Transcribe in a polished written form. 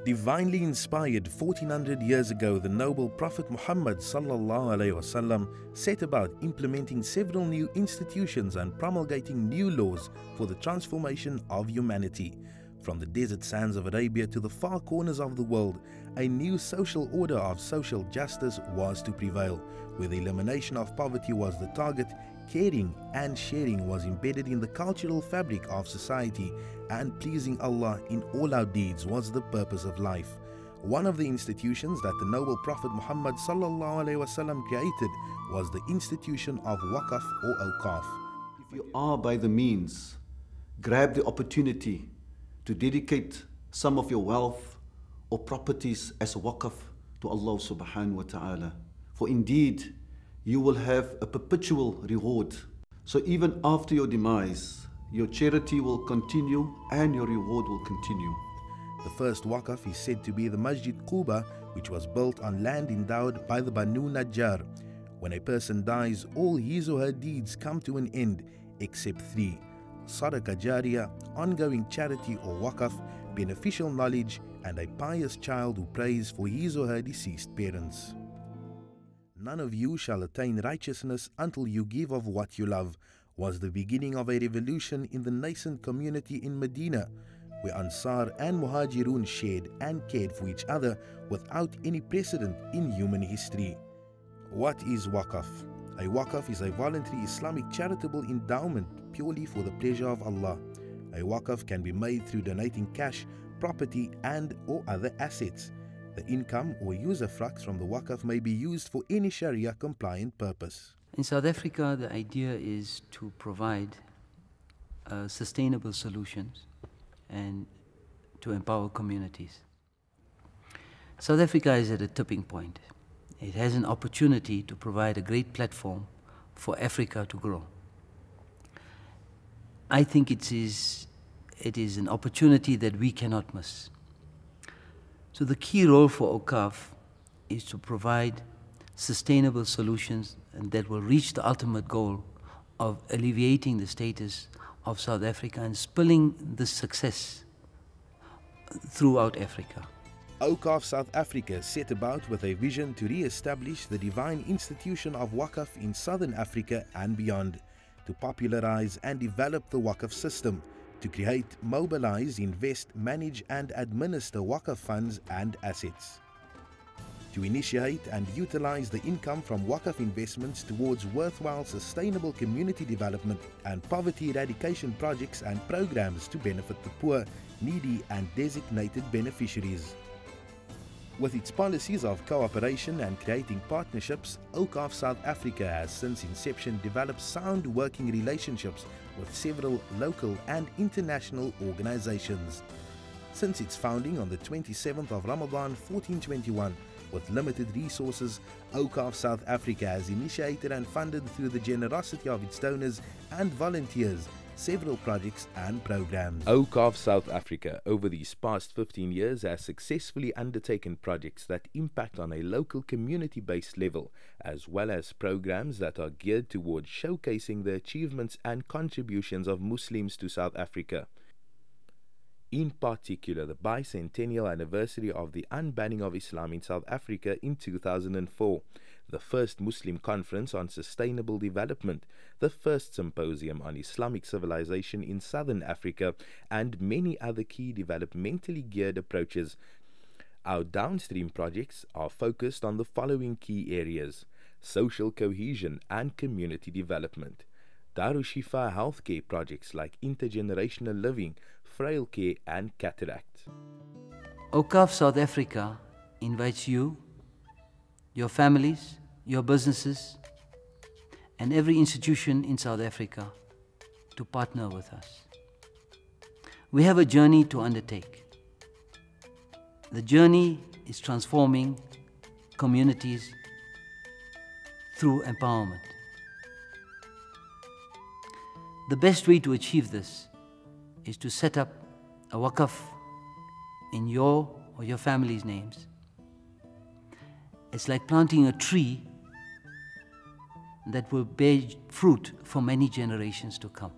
Divinely inspired 1400 years ago, the noble Prophet Muhammad ﷺ set about implementing several new institutions and promulgating new laws for the transformation of humanity. From the desert sands of Arabia to the far corners of the world, a new social order of social justice was to prevail, where the elimination of poverty was the target. Caring and sharing was embedded in the cultural fabric of society, and pleasing Allah in all our deeds was the purpose of life. One of the institutions that the noble Prophet Muhammad ﷺ created was the institution of Waqf or Awqaf. If you are by the means, grab the opportunity to dedicate some of your wealth or properties as a waqf to Allah subhanahu wa ta'ala. For indeed, you will have a perpetual reward. So even after your demise, your charity will continue and your reward will continue. The first waqf is said to be the Masjid Quba, which was built on land endowed by the Banu Najjar. When a person dies, all his or her deeds come to an end, except three: Sadaqah Jariyah, ongoing charity or waqf, beneficial knowledge, and a pious child who prays for his or her deceased parents. None of you shall attain righteousness until you give of what you love, was the beginning of a revolution in the nascent community in Medina, where Ansar and Muhajirun shared and cared for each other without any precedent in human history. What is waqf? A waqf is a voluntary Islamic charitable endowment purely for the pleasure of Allah. A waqf can be made through donating cash, property and or other assets. The income or usufruct from the waqf may be used for any Sharia compliant purpose. In South Africa, the idea is to provide sustainable solutions and to empower communities. South Africa is at a tipping point. It has an opportunity to provide a great platform for Africa to grow. I think it is an opportunity that we cannot miss. So the key role for Awqaf is to provide sustainable solutions and that will reach the ultimate goal of alleviating the status of South Africa and spilling the success throughout Africa. Awqaf South Africa set about with a vision to re-establish the divine institution of Waqf in Southern Africa and beyond, to popularize and develop the Waqf system, to create, mobilize, invest, manage and administer Waqf funds and assets, to initiate and utilize the income from Waqf investments towards worthwhile sustainable community development and poverty eradication projects and programs to benefit the poor, needy and designated beneficiaries. With its policies of cooperation and creating partnerships, Awqaf South Africa has since inception developed sound working relationships with several local and international organizations. Since its founding on the 27th of Ramadan 1421, with limited resources, Awqaf South Africa has initiated and funded through the generosity of its donors and volunteers several projects and programs. Awqaf South Africa over these past 15 years has successfully undertaken projects that impact on a local community-based level, as well as programs that are geared towards showcasing the achievements and contributions of Muslims to South Africa. In particular, the bicentennial anniversary of the unbanning of Islam in South Africa in 2004, the first Muslim conference on sustainable development, the first symposium on Islamic civilization in Southern Africa, and many other key developmentally geared approaches. Our downstream projects are focused on the following key areas: social cohesion and community development, Darushifa healthcare projects like intergenerational living, frail care and cataract. Awqaf South Africa invites you, your families, your businesses, and every institution in South Africa to partner with us. We have a journey to undertake. The journey is transforming communities through empowerment. The best way to achieve this is to set up a waqf in your or your family's names. It's like planting a tree that will bear fruit for many generations to come.